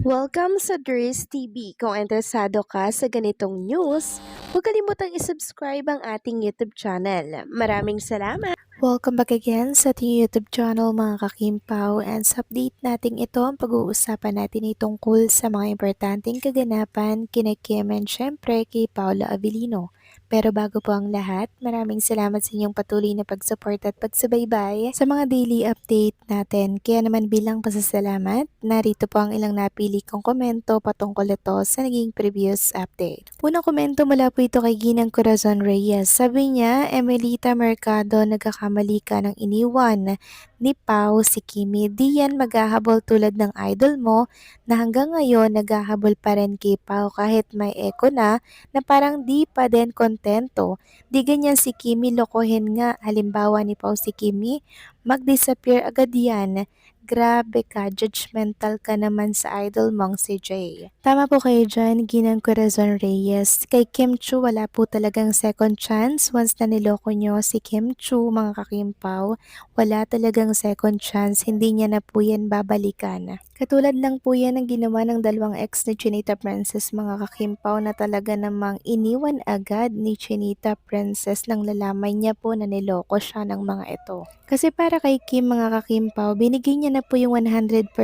Welcome sa Dries TV. Kung interesado ka sa ganitong news, huwag kalimutang isubscribe ang ating YouTube channel. Maraming salamat! Welcome back again sa ating YouTube channel mga kakimpaw, and sa update natin ito ang pag-uusapan natin ay tungkol sa mga importanteng kaganapan kina Kim and syempre kay Paula Avellino. Pero bago po ang lahat, maraming salamat sa inyong patuloy na pag-support at pagsubaybay sa mga daily update natin. Kaya naman bilang pasasalamat, narito po ang ilang napili kong komento patungkol ito sa naging previous update. Unang komento mula po ito kay Ginang Corazon Reyes. Sabi niya, Emelita Mercado, nagkakamali ka ng iniwan ni Pao si Kimi. Di yan maghahabol tulad ng idol mo na hanggang ngayon naghahabol pa rin kay Pao kahit may echo na parang di pa din kontento. Di ganyan si Kimi, lokohin nga. Halimbawa ni Pao si Kimi, mag-disappear agad yan. Grabe ka, judgmental ka naman sa idol mong si Jay. Tama po kayo dyan, Ginang Corazon Reyes. Kay Kim Chu, wala po talagang second chance. Once na niloko nyo si Kim Chu, mga kakimpaw, wala talagang second chance. Hindi niya na po yan babalikan. Katulad lang po yan ang ginawa ng dalawang ex ni Chinita Princess, mga kakimpaw, na talaga namang iniwan agad ni Chinita Princess nang lalaman niya po na niloko siya ng mga ito. Kasi para kay Kim, mga kakimpaw, binigay niya na po yung 100%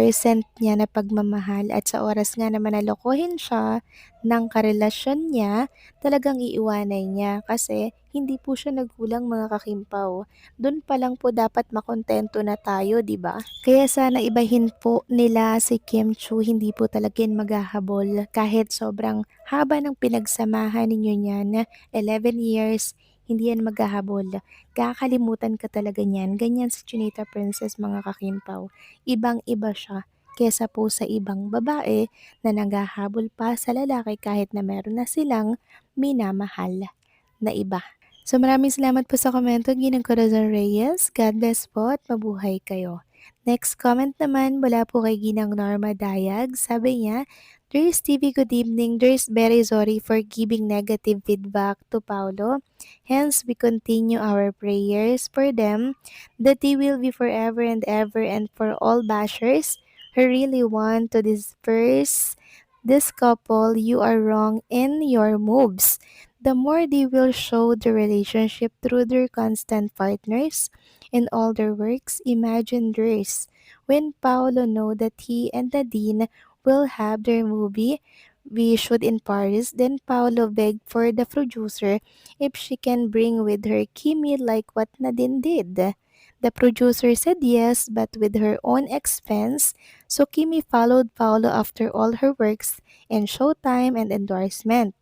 niya na pagmamahal, at sa oras nga naman nalokohin siya ng karelasyon niya, talagang iiwanan niya kasi hindi po siya nagkulang, mga kakimpaw. Doon pa lang po dapat makontento na tayo, di ba? Kaya sana ibahin po nila si Kim Chu, hindi po talaga yan maghahabol kahit sobrang haba ng pinagsamahan ninyo niyan, 11 years, hindi yan maghahabol. Kakalimutan ka talaga niyan. Ganyan si Chinita Princess, mga kakimpaw. Ibang-iba siya kesa po sa ibang babae na naghahabol pa sa lalaki kahit na meron na silang minamahal na iba. So maraming salamat po sa komento, Ginang Corazon Reyes. God bless po at mabuhay kayo. Next comment naman mula po kay Ginang Norma Dayag. Sabi niya, There's TV, good evening. There's very sorry for giving negative feedback to Paulo. Hence, we continue our prayers for them that they will be forever and ever, and for all bashers who really want to disperse this couple, you are wrong in your moves. The more they will show the relationship through their constant partners in all their works, imagine this. When Paolo know that he and Nadine will have their movie we shoot in Paris, then Paolo begged for the producer if she can bring with her Kimi like what Nadine did. The producer said yes, but with her own expense, so Kimi followed Paolo after all her works in showtime and endorsement.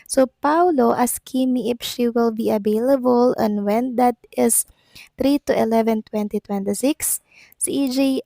So Paolo asked Kimi if she will be available and when that is 3 to 11/2026. Si EJ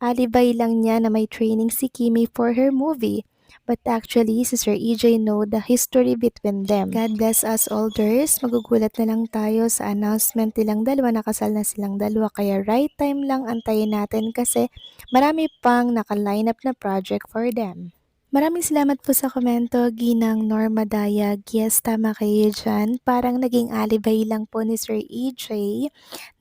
alibay lang niya na may training si Kimi for her movie. But actually, si Sir EJ know the history between them. God bless us elders. Magugulat na lang tayo sa announcement nilang dalawa. Nakasal na silang dalawa. Kaya right time lang antayin natin kasi marami pang naka-line up na project for them. Maraming salamat po sa komento, Ginang Norma Dayag. Yes, tama kayo dyan. Parang naging alibay lang po ni Sir EJ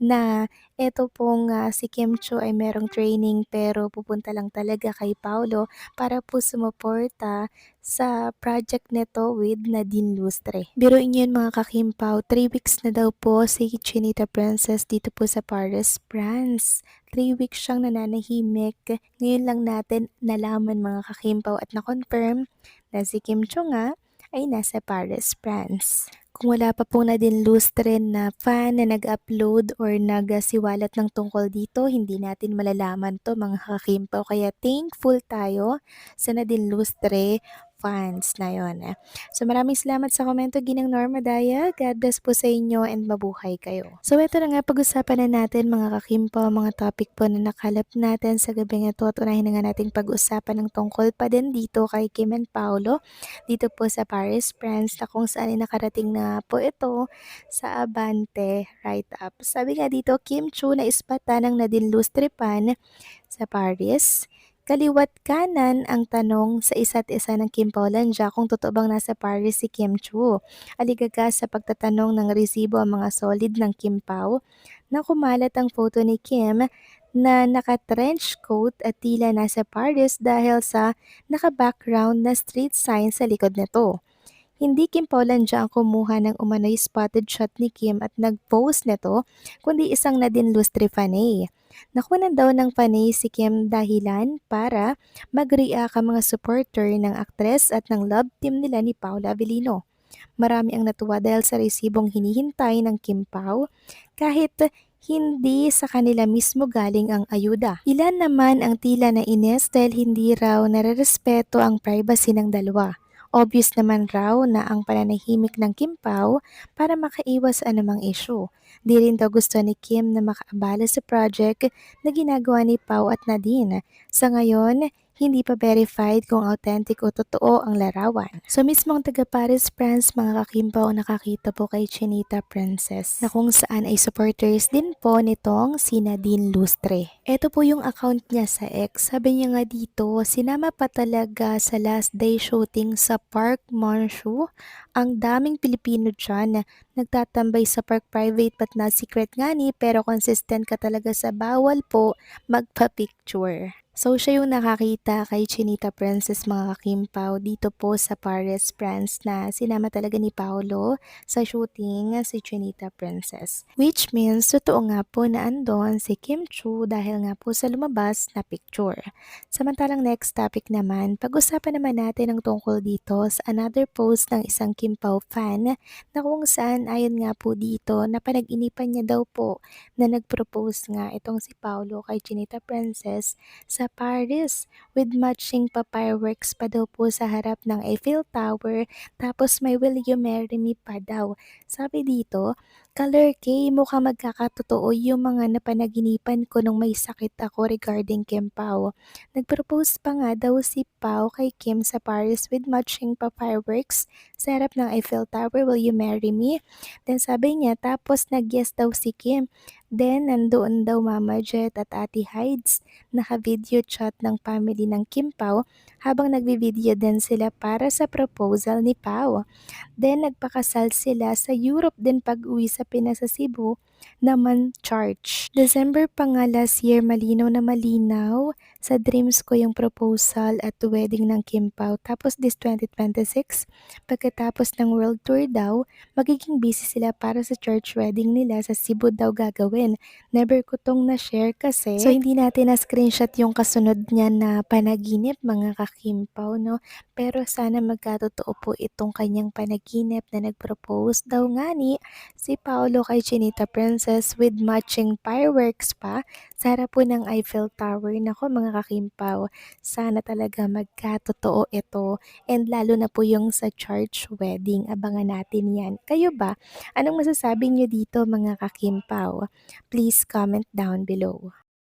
na eto pong si Kim Cho ay merong training pero pupunta lang talaga kay Paulo para po sumuporta sa project nito with Nadine Lustre. Biruin yun, mga kakimpaw, 3 weeks na daw po si Chinita Princess dito po sa Paris, France. 3 weeks siyang nananahimik. Ngayon lang natin nalaman, mga kakimpaw, at na-confirm na si Kim Cho nga ay nasa Paris, France. Kung wala pa po na din lustre na fan na nag-upload or nagsiwalat ng tungkol dito, hindi natin malalaman to, mga kakimpaw. Kaya thankful tayo sa Nadine Lustre fans na yon. So maraming salamat sa komento, Ginang Norma Daya. God bless po sa inyo and mabuhay kayo. So ito na nga, pag-usapan na natin, mga kakimpaw, mga topic po na nakalap natin sa gabi ito, at unahin na nga nating pag-usapan ng tungkol pa din dito kay Kim and Paolo dito po sa Paris, France, na kung saan ay nakarating na po ito sa Abante write-up. Sabi nga dito, Kim Chu na ispatan ng Nadine Lustre pan sa Paris. Kaliwat kanan ang tanong sa isa't isa ng Kim Paulandia kung totoo bang nasa Paris si Kim Chu. Aligaga sa pagtatanong ng resibo ang mga solid ng Kim Pao na kumalat ang photo ni Kim na naka-trench coat at tila nasa Paris dahil sa naka-background na street sign sa likod nito. Hindi Kim Paulandia ang kumuha ng umano'y spotted shot ni Kim at nag-post nito, kundi isang Nadine Lustre fanay. Nakunan daw ng fanay si Kim dahilan para mag-react ang mga supporter ng aktres at ng love team nila ni Paula Avellino. Marami ang natuwa dahil sa resibong hinihintay ng Kim Pao kahit hindi sa kanila mismo galing ang ayuda. Ilan naman ang tila nainis dahil hindi raw narerespeto ang privacy ng dalawa. Obvious naman raw na ang pananahimik ng Kim Pao para makaiwas anumang issue. Di rin daw gusto ni Kim na makaabala sa project na ginagawa ni Pao at Nadine. Sa ngayon, hindi pa verified kung authentic o totoo ang larawan. So mismong taga Paris, France, mga kakimpaw ang nakakita po kay Chinita Princess na kung saan ay supporters din po nitong si Nadine Lustre. Ito po yung account niya sa X. Sabi niya nga dito, sinama pa talaga sa last day shooting sa Park Monchu. Ang daming Pilipino dyan na nagtatambay sa park private but not secret nga ni pero consistent ka talaga sa bawal po magpa-picture. So, siya yung nakakita kay Chinita Princess mga kakimpaw dito po sa Paris, France na sinama talaga ni Paolo sa shooting si Chinita Princess. Which means, totoo nga po na andon si Kim Chu dahil nga po sa lumabas na picture. Samantalang next topic naman, pag-usapan naman natin ang tungkol dito sa another post ng isang Kim Pao fan na kung saan ayon nga po dito na panag-inipan niya daw po na nag-propose nga itong si Paolo kay Chinita Princess sa Paris with matching pa fireworks pa daw po sa harap ng Eiffel Tower tapos may Will You Marry Me pa daw. Sabi dito, Color K, mukhang magkakatotoo yung mga napanaginipan ko nung may sakit ako regarding Kim Pao. Nag-propose pa nga daw si Pao kay Kim sa Paris with matching pa fireworks sa harap ng Eiffel Tower, Will You Marry Me? Then sabi niya, tapos nag-yes daw si Kim. Then nandoon daw Mama Jet at Ate Hides, naka-video chat ng family ng Kim Pao habang nagvi-video din sila para sa proposal ni Pao. Then nagpakasal sila sa Europe din pag-uwi sa Pinas sa Cebu naman charge. December pa nga last year, malinaw na malinaw sa dreams ko yung proposal at wedding ng Kim Pao. Tapos this 2026, pagkatapos ng world tour daw, magiging busy sila para sa church wedding nila sa Cebu daw gagawin. Never ko tong na-share kasi so hindi natin na-screenshot yung kasunod niya na panaginip mga kakimpaw, no? Pero sana magkatotoo po itong kanyang panaginip na nag-propose daw nga ni si Paolo kay Chinita Princess with matching fireworks pa sa harap po ng Eiffel Tower. Nako mga kakimpaw, sana talaga magkatotoo ito and lalo na po yung sa church wedding. Abangan natin yan. Kayo ba? Anong masasabi nyo dito mga kakimpaw? Please comment down below.